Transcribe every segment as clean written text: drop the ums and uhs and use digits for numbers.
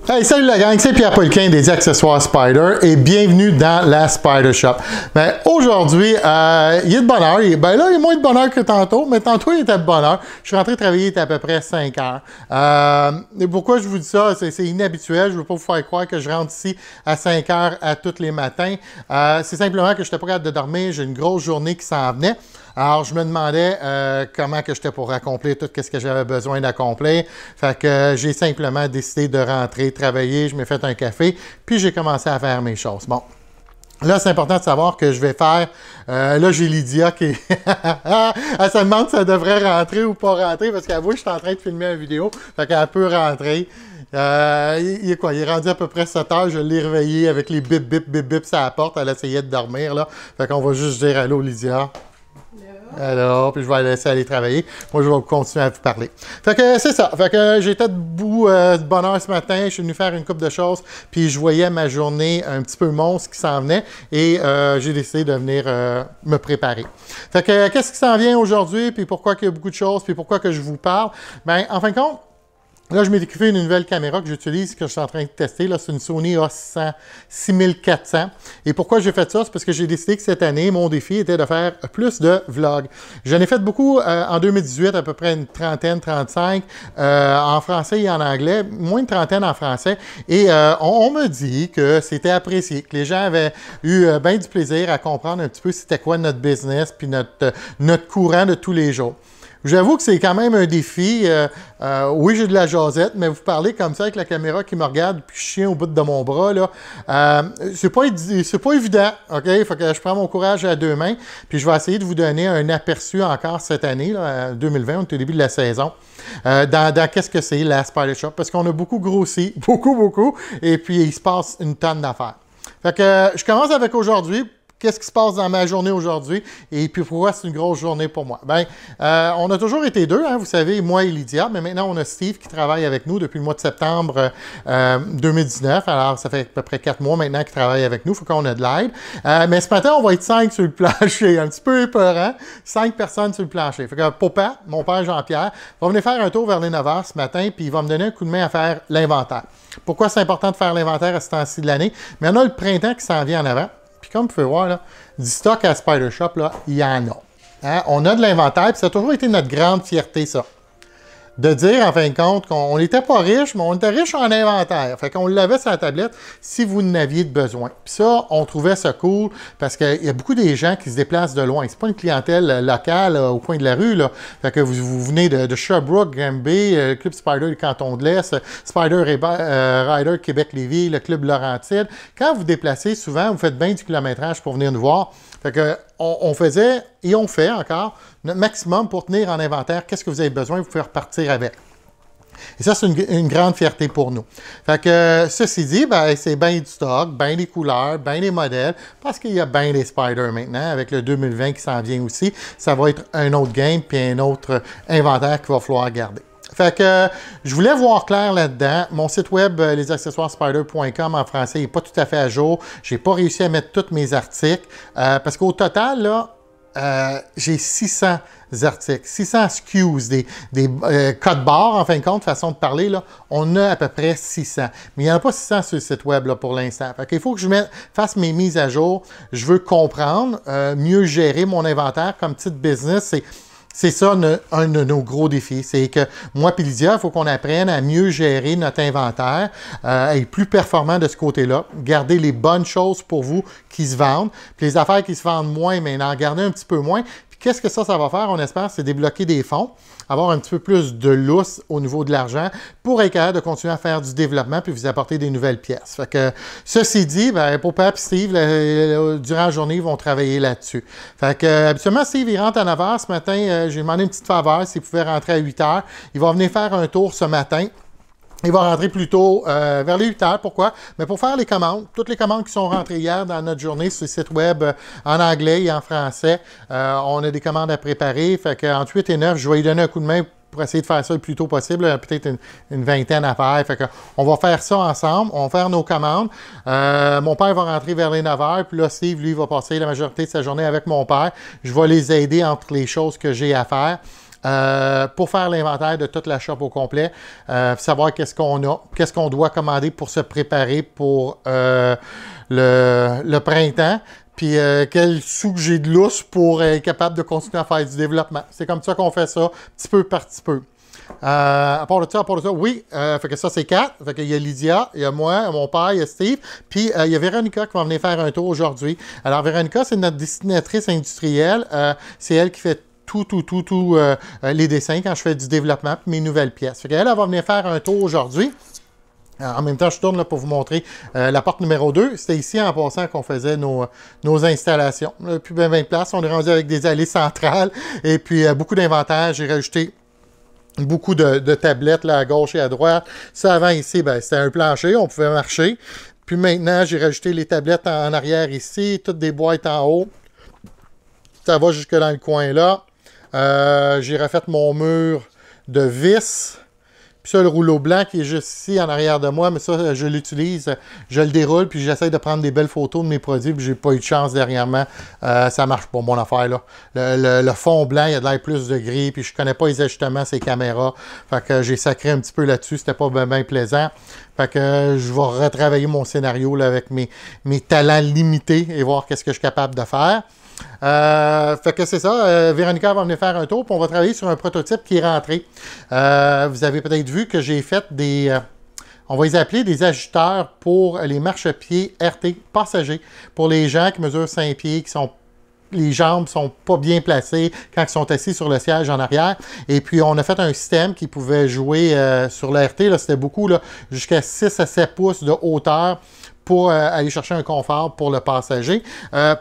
Hey, salut la gang, c'est Pierre Poliquin des Accessoires Spyder et bienvenue dans la Spyder Shop. Ben, aujourd'hui, il y a de bonheur. Ben là, il y a moins de bonheur que tantôt, mais tantôt, il était de bonheur. Je suis rentré travailler, il était à peu près 5 heures. Et pourquoi je vous dis ça? C'est inhabituel. Je ne veux pas vous faire croire que je rentre ici à 5 heures à tous les matins. C'est simplement que je n'étais pas capable de dormir. J'ai une grosse journée qui s'en venait. Alors, je me demandais comment que j'étais pour accomplir tout ce que j'avais besoin d'accomplir. Fait que j'ai simplement décidé de rentrer, travailler, je m'ai fait un café, puis j'ai commencé à faire mes choses. Bon. Là, c'est important de savoir que je vais faire... là, j'ai Lydia qui... elle se demande si elle devrait rentrer ou pas rentrer, parce qu'elle voit que je suis en train de filmer une vidéo. Fait qu'elle peut rentrer. Il est quoi? Il est rendu à peu près 7 heures. Je l'ai réveillé avec les bip, bip, bip, bip sur la porte. Elle essayait de dormir, là. Fait qu'on va juste dire allô, Lydia. Alors, puis je vais la laisser aller travailler. Moi, je vais continuer à vous parler. Fait que c'est ça. Fait que j'étais debout de bonne heure ce matin. Je suis venu faire une couple de choses. Puis je voyais ma journée un petit peu monstre qui s'en venait. Et j'ai décidé de venir me préparer. Fait que qu'est-ce qui s'en vient aujourd'hui? Puis pourquoi qu'il y a beaucoup de choses? Puis pourquoi que je vous parle? Bien, en fin de compte, là, je m'ai équipé une nouvelle caméra que j'utilise, que je suis en train de tester. Là, c'est une Sony A600 6400. Et pourquoi j'ai fait ça? C'est parce que j'ai décidé que cette année, mon défi était de faire plus de vlogs. J'en ai fait beaucoup en 2018, à peu près une trentaine, 35, en français et en anglais, moins de trentaine en français. Et on me dit que c'était apprécié, que les gens avaient eu bien du plaisir à comprendre un petit peu c'était quoi notre business, puis notre courant de tous les jours. J'avoue que c'est quand même un défi. Oui, j'ai de la jasette, mais vous parlez comme ça avec la caméra qui me regarde puis chien au bout de mon bras, là. C'est pas évident, OK? Il faut que je prenne mon courage à deux mains. Puis je vais essayer de vous donner un aperçu encore cette année, là, 2020, on est au début de la saison, dans qu'est-ce que c'est la Spyder Shop. Parce qu'on a beaucoup grossi, beaucoup, et puis il se passe une tonne d'affaires. Fait que je commence avec aujourd'hui. Qu'est-ce qui se passe dans ma journée aujourd'hui et puis pourquoi c'est une grosse journée pour moi? Bien, on a toujours été deux, hein, vous savez, moi et Lydia, mais maintenant on a Steve qui travaille avec nous depuis le mois de septembre 2019. Alors, ça fait à peu près 4 mois maintenant qu'il travaille avec nous, il faut qu'on ait de l'aide. Mais ce matin, on va être 5 sur le plancher, un petit peu épeurant, 5 personnes sur le plancher. Fait que papa, mon père Jean-Pierre, va venir faire un tour vers les 9 h ce matin, puis il va me donner un coup de main à faire l'inventaire. Pourquoi c'est important de faire l'inventaire à ce temps-ci de l'année? Mais on a le printemps qui s'en vient en avant. Puis comme vous pouvez voir, là, du stock à Spyder Shop, là, il y en a. Hein? On a de l'inventaire, puis ça a toujours été notre grande fierté, ça. De dire, en fin de compte, qu'on n'était pas riche, mais on était riche en inventaire. Fait qu'on l'avait sur la tablette si vous n'aviez de besoin. Puis ça, on trouvait ça cool parce qu'il y a beaucoup des gens qui se déplacent de loin. C'est pas une clientèle locale au coin de la rue, là. Fait que vous venez de Sherbrooke, Granby, Club Spyder du Canton de l'Est, Spyder Rider Québec-Lévis, le Club Laurentide. Quand vous déplacez, souvent, vous faites bien du kilométrage pour venir nous voir. Fait que on faisait, et on fait encore, notre maximum pour tenir en inventaire qu'est-ce que vous avez besoin, vous pouvez repartir avec. Et ça, c'est une grande fierté pour nous. Fait que, ceci dit, ben, c'est bien du stock, bien des couleurs, bien des modèles, parce qu'il y a bien des Spyder maintenant, avec le 2020 qui s'en vient aussi. Ça va être un autre game, puis un autre inventaire qu'il va falloir garder. Fait que je voulais voir clair là-dedans. Mon site web, lesaccessoiresspyder.com en français, n'est pas tout à fait à jour. Je n'ai pas réussi à mettre tous mes articles. Parce qu'au total, là, j'ai 600 articles, 600 SKUs, des codes barres, en fin de compte, façon de parler, là, on a à peu près 600. Mais il n'y en a pas 600 sur le site web là, pour l'instant. Fait qu'il faut que je fasse mes mises à jour. Je veux comprendre, mieux gérer mon inventaire comme petit business. C'est ça un de nos gros défis. C'est que moi et Lydia, il faut qu'on apprenne à mieux gérer notre inventaire, être plus performant de ce côté-là, garder les bonnes choses pour vous qui se vendent, puis les affaires qui se vendent moins, mais en garder un petit peu moins. Puis qu'est-ce que ça va faire, on espère, c'est débloquer des fonds, avoir un petit peu plus de lousse au niveau de l'argent pour être capable de continuer à faire du développement puis vous apporter des nouvelles pièces. Fait que, ceci dit, ben, pour Pap et Steve, durant la journée, ils vont travailler là-dessus. Fait que, habituellement, Steve, il rentre à 9 h. Ce matin, j'ai demandé une petite faveur s'il pouvait rentrer à 8 h. Il va venir faire un tour ce matin. Il va rentrer plus tôt vers les 8 h. Pourquoi? Mais pour faire les commandes, toutes les commandes qui sont rentrées hier dans notre journée sur le site web en anglais et en français, on a des commandes à préparer. Fait qu'entre 8 et 9, je vais lui donner un coup de main pour essayer de faire ça le plus tôt possible, peut-être une vingtaine à faire. Fait qu'on va faire ça ensemble, on va faire nos commandes. Mon père va rentrer vers les 9 h, puis là, Steve, lui, va passer la majorité de sa journée avec mon père. Je vais les aider entre les choses que j'ai à faire. pour faire l'inventaire de toute la shop au complet, savoir qu'est-ce qu'on a, qu'est-ce qu'on doit commander pour se préparer pour le printemps. Puis quel sou que j'ai de lousse pour être capable de continuer à faire du développement. C'est comme ça qu'on fait ça, petit peu par petit peu. À part de ça, oui, fait que ça c'est 4. Fait qu'il y a Lydia, il y a moi, mon père, il y a Steve, puis il y a Véronica qui va venir faire un tour aujourd'hui. Alors Véronica, c'est notre dessinatrice industrielle. C'est elle qui fait tout les dessins quand je fais du développement, puis mes nouvelles pièces. Fait qu'elle, elle va venir faire un tour aujourd'hui. En même temps, je tourne là pour vous montrer la porte numéro 2. C'était ici, en passant, qu'on faisait nos installations. Là, plus de 20 places. On est rendu avec des allées centrales et puis beaucoup d'inventaire. J'ai rajouté beaucoup de tablettes là, à gauche et à droite. Ça, avant, ici, ben, c'était un plancher. On pouvait marcher. Puis maintenant, j'ai rajouté les tablettes en arrière ici. Toutes des boîtes en haut. Ça va jusque dans le coin là. J'ai refait mon mur de vis. Puis ça, le rouleau blanc qui est juste ici en arrière de moi, mais ça, je l'utilise, je le déroule, puis j'essaie de prendre des belles photos de mes produits, puis j'ai pas eu de chance dernièrement. Ça marche pas, mon affaire, là. Le fond blanc, il y a de l'air plus de gris, puis je connais pas les ajustements, ces caméras. Fait que j'ai sacré un petit peu là-dessus, c'était pas bien plaisant. Fait que je vais retravailler mon scénario là, avec mes talents limités et voir qu'est-ce que je suis capable de faire. Fait que c'est ça, Véronica va venir faire un tour, puis on va travailler sur un prototype qui est rentré. Vous avez peut-être vu que j'ai fait des, on va les appeler des ajusteurs pour les marchepieds RT passagers, pour les gens qui mesurent 5 pieds, qui sont les jambes sont pas bien placées quand ils sont assis sur le siège en arrière. Et puis, on a fait un système qui pouvait jouer sur le RT, c'était beaucoup, jusqu'à 6 à 7 pouces de hauteur, pour aller chercher un confort pour le passager.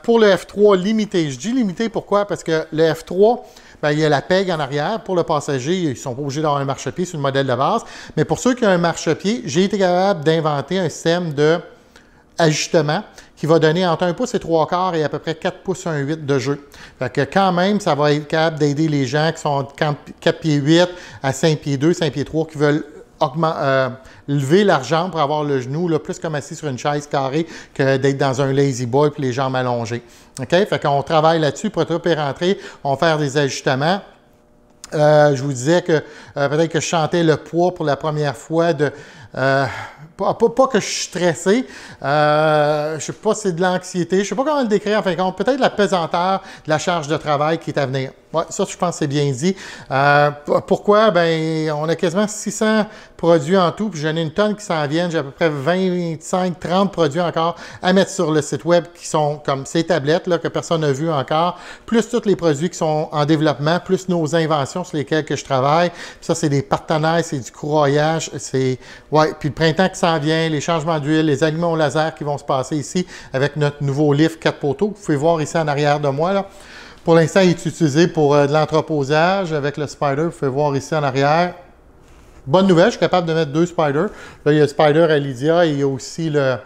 Pour le F3 limité, je dis limité pourquoi? Parce que le F3, ben, il y a la peg en arrière. Pour le passager, ils ne sont pas obligés d'avoir un marchepied sur le modèle de base. Mais pour ceux qui ont un marchepied, j'ai été capable d'inventer un système d'ajustement qui va donner entre 1 pouce et 3 quarts et à peu près 4 pouces 1 8 de jeu. Fait que quand même, ça va être capable d'aider les gens qui sont 4 pieds 8 à 5 pieds 2, 5 pieds 3, qui veulent lever leur jambe pour avoir le genou là, plus comme assis sur une chaise carrée que d'être dans un lazy boy et les jambes allongées. OK? Fait qu'on travaille là-dessus, prototype est rentré, on va faire des ajustements. Je vous disais que peut-être que je chantais le poids pour la première fois de... pas que je suis stressé, je ne sais pas si c'est de l'anxiété, je ne sais pas comment le décrire en fin de compte, peut-être la pesanteur de la charge de travail qui est à venir. Ouais, ça, je pense que c'est bien dit. Pourquoi? Ben, on a quasiment 600 produits en tout, puis j'en ai une tonne qui s'en viennent. J'ai à peu près 25, 30 produits encore à mettre sur le site web qui sont comme ces tablettes là, que personne n'a vu encore, plus tous les produits qui sont en développement, plus nos inventions sur lesquelles que je travaille. Puis ça, c'est des partenaires, c'est du courroyage, c'est... Ouais, puis le printemps qui s'en vient, les changements d'huile, les aliments au laser qui vont se passer ici avec notre nouveau lift 4 poteaux. Vous pouvez voir ici en arrière de moi, là. Pour l'instant, il est utilisé pour de l'entreposage avec le Spider. Vous pouvez voir ici en arrière. Bonne nouvelle, je suis capable de mettre 2 Spiders. Là, il y a le Spider à Lydia et il y a aussi le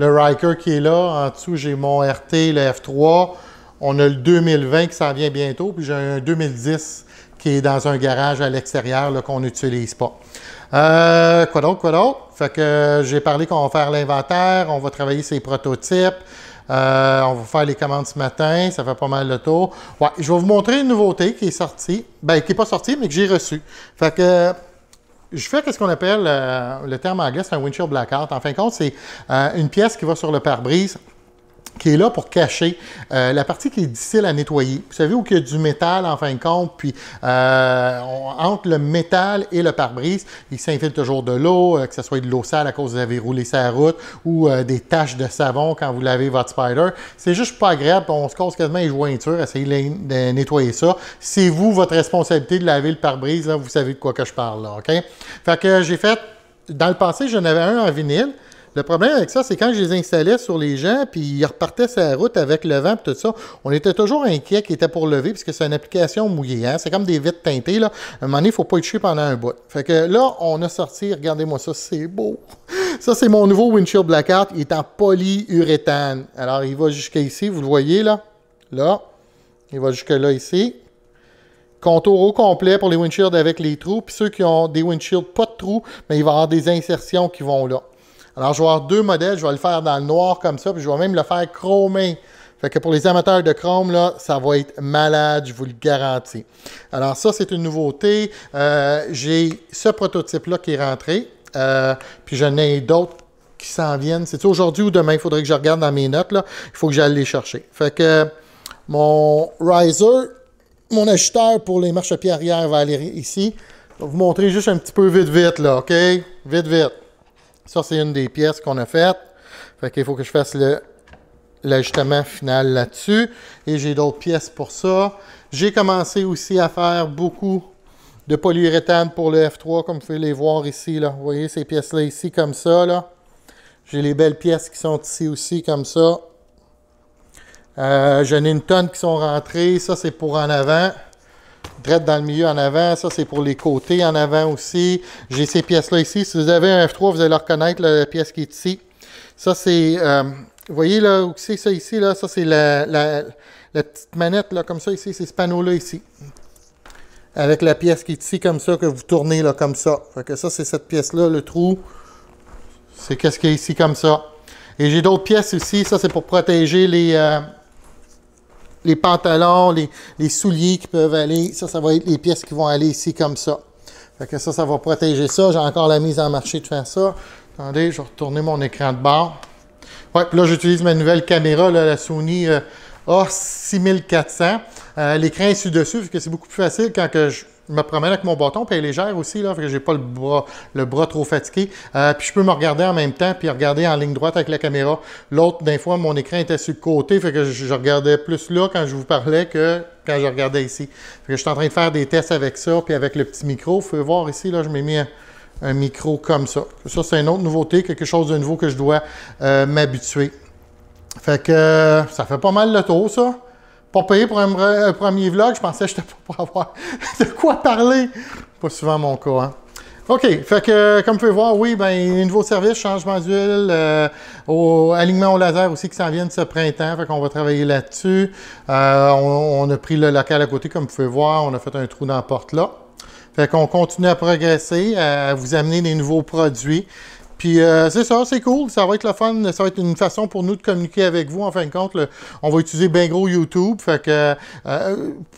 Riker qui est là. En dessous, j'ai mon RT, le F3. On a le 2020 qui s'en vient bientôt. Puis j'ai un 2010 qui est dans un garage à l'extérieur qu'on n'utilise pas. Quoi d'autre? Fait que j'ai parlé qu'on va faire l'inventaire, on va travailler ses prototypes. On va faire les commandes ce matin, ça fait pas mal le tour. Ouais, je vais vous montrer une nouveauté qui est sortie. Ben, qui n'est pas sortie, mais que j'ai reçue. Fait que je fais ce qu'on appelle, le terme anglais, c'est un windshield blackout. En fin de compte, c'est une pièce qui va sur le pare-brise, qui est là pour cacher la partie qui est difficile à nettoyer. Vous savez où il y a du métal en fin de compte, puis entre le métal et le pare-brise, il s'infiltre toujours de l'eau, que ce soit de l'eau sale à cause que vous avez roulé sa route, ou des taches de savon quand vous lavez votre Spider. C'est juste pas agréable, on se casse quasiment les jointures, essayez de nettoyer ça. C'est vous, votre responsabilité de laver le pare-brise, vous savez de quoi que je parle là, OK? Fait que j'ai fait, dans le passé, j'en avais un en vinyle. Le problème avec ça, c'est quand je les installais sur les gens, puis ils repartaient sur la route avec le vent et tout ça, on était toujours inquiets qu'ils étaient pour lever, puisque c'est une application mouillée. Hein? C'est comme des vitres teintées. Là. À un moment donné, il ne faut pas être toucher pendant un bout. Fait que là, on a sorti, regardez-moi ça, c'est beau. Ça, c'est mon nouveau windshield blackout. Il est en polyuréthane. Alors, il va jusqu'à ici, vous le voyez là. Là, il va jusque là ici. Contour au complet pour les windshields avec les trous. Puis ceux qui ont des windshields pas de trous, mais il va y avoir des insertions qui vont là. Alors, je vais avoir 2 modèles. Je vais le faire dans le noir comme ça, puis je vais même le faire chromé. Fait que pour les amateurs de chrome, là, ça va être malade, je vous le garantis. Alors ça, c'est une nouveauté. J'ai ce prototype-là qui est rentré. Puis j'en ai d'autres qui s'en viennent. C'est aujourd'hui ou demain? Il faudrait que je regarde dans mes notes, là. Il faut que j'aille les chercher. Fait que mon riser, mon ajusteur pour les marchepieds arrière va aller ici. Je vais vous montrer juste un petit peu vite, là, OK? Vite. Ça, c'est une des pièces qu'on a faites. Fait qu'il faut que je fasse l'ajustement final là-dessus. Et j'ai d'autres pièces pour ça. J'ai commencé aussi à faire beaucoup de polyuréthane pour le F3, comme vous pouvez les voir ici, là. Vous voyez ces pièces-là ici, comme ça, là. J'ai les belles pièces qui sont ici aussi, comme ça. J'en ai une tonne qui sont rentrées. Ça, c'est pour en avant. Drette dans le milieu en avant. Ça, c'est pour les côtés en avant aussi. J'ai ces pièces-là ici. Si vous avez un F3, vous allez reconnaître là, la pièce qui est ici. Ça, c'est... vous voyez là, où c'est ça ici? Là? Ça, c'est la petite manette là, comme ça ici. C'est ce panneau-là ici. Avec la pièce qui est ici comme ça, que vous tournez là, comme ça. Fait que ça, c'est cette pièce-là, le trou. C'est qu'est-ce qu'il y a ici comme ça. Et j'ai d'autres pièces ici. Ça, c'est pour protéger les pantalons, les souliers qui peuvent aller. Ça va être les pièces qui vont aller ici comme ça. Fait que ça va protéger ça. J'ai encore la mise en marché de faire ça. Attendez, je vais retourner mon écran de bord. Ouais, puis là, j'utilise ma nouvelle caméra, là, la Sony A6400. L'écran est dessus, parce que c'est beaucoup plus facile quand que je me promène avec mon bâton, puis elle est légère aussi, là, fait que j'ai pas le bras trop fatigué. Puis je peux me regarder en même temps, puis regarder en ligne droite avec la caméra. L'autre, des fois, mon écran était sur le côté, fait que je regardais plus là quand je vous parlais que quand je regardais ici. Fait que je suis en train de faire des tests avec ça, puis avec le petit micro. Vous pouvez voir ici, là, je m'ai mis un micro comme ça. Ça, c'est une autre nouveauté, quelque chose de nouveau que je dois m'habituer. Fait que ça fait pas mal le tour, ça. Pas payé pour un premier vlog, je pensais que je n'étais pas pour avoir de quoi parler. Pas souvent mon cas, hein. OK, fait que comme vous pouvez voir, oui, ben nouveau service, changement d'huile, alignement au laser aussi qui s'en vient de ce printemps, fait qu'on va travailler là-dessus. On a pris le local à côté, comme vous pouvez voir, on a fait un trou dans la porte là. Fait qu'on continue à progresser, à vous amener des nouveaux produits. Puis c'est ça, c'est cool, ça va être le fun, ça va être une façon pour nous de communiquer avec vous. En fin de compte, on va utiliser bien gros YouTube, fait que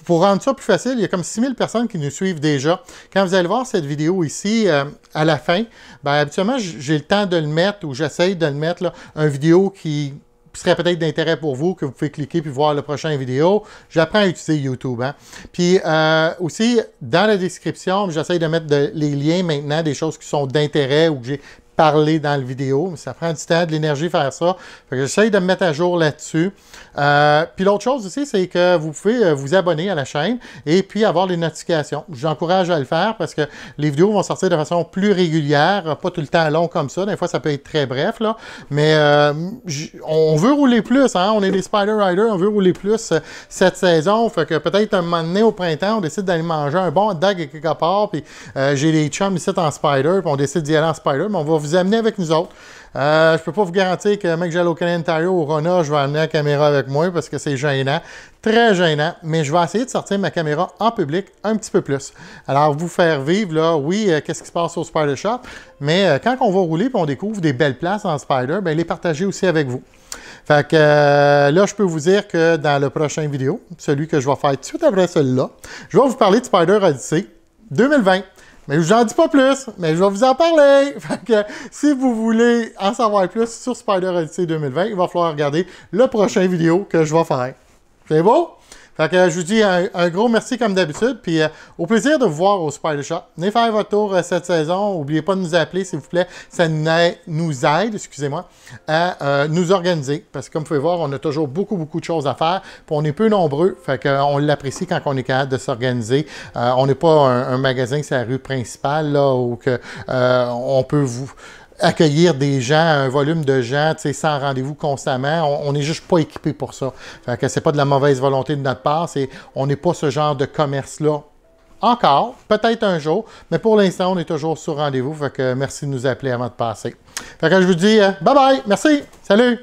pour rendre ça plus facile, il y a comme 6000 personnes qui nous suivent déjà. Quand vous allez voir cette vidéo ici, à la fin, ben habituellement, j'ai le temps de le mettre, ou j'essaye de le mettre, là, une vidéo qui serait peut-être d'intérêt pour vous, que vous pouvez cliquer puis voir la prochaine vidéo. J'apprends à utiliser YouTube. Hein? Puis aussi, dans la description, j'essaye de mettre les liens maintenant, des choses qui sont d'intérêt ou que j'ai parler dans la vidéo, mais ça prend du temps, de l'énergie faire ça. Fait que j'essaye de me mettre à jour là-dessus. Puis l'autre chose aussi, c'est que vous pouvez vous abonner à la chaîne et puis avoir les notifications. Je vous encourage à le faire parce que les vidéos vont sortir de façon plus régulière, pas tout le temps long comme ça. Des fois, ça peut être très bref, là. Mais on veut rouler plus, hein? On est des Spider Riders, on veut rouler plus cette saison. Fait que peut-être un moment donné au printemps, on décide d'aller manger un bon hot dog quelque part, puis j'ai des chums ici en Spider, puis on décide d'y aller en Spider, mais on va vous amener avec nous autres. Je ne peux pas vous garantir que mec, j'allais au Canadian Tire ou au Rona, je vais amener la caméra avec moi parce que c'est gênant, très gênant, mais je vais essayer de sortir ma caméra en public un petit peu plus. Alors, vous faire vivre, là, oui, qu'est-ce qui se passe au Spider Shop, mais quand on va rouler et on découvre des belles places en Spider, bien, les partager aussi avec vous. Fait que là, je peux vous dire que dans la prochaine vidéo, celui que je vais faire tout de suite après celui-là, je vais vous parler de Spider Odyssey 2020. Mais je n'en dis pas plus, mais je vais vous en parler. Fait que si vous voulez en savoir plus sur Spider Odyssey 2020, il va falloir regarder la prochaine vidéo que je vais faire. C'est beau? Fait que je vous dis un gros merci comme d'habitude, puis au plaisir de vous voir au Spider Shop. Venez faire votre tour cette saison. N'oubliez pas de nous appeler, s'il vous plaît. Ça nous aide, excusez-moi, à nous organiser. Parce que comme vous pouvez voir, on a toujours beaucoup de choses à faire. Puis on est peu nombreux. Fait qu'on l'apprécie quand on est capable de s'organiser. On n'est pas un magasin, c'est la rue principale, là, où on peut vous accueillir des gens, un volume de gens, sans rendez-vous constamment. On n'est juste pas équipé pour ça. Fait que c'est pas de la mauvaise volonté de notre part, on n'est pas ce genre de commerce-là encore, peut-être un jour, mais pour l'instant, on est toujours sur rendez-vous. Fait que merci de nous appeler avant de passer. Fait que je vous dis bye bye, merci, salut!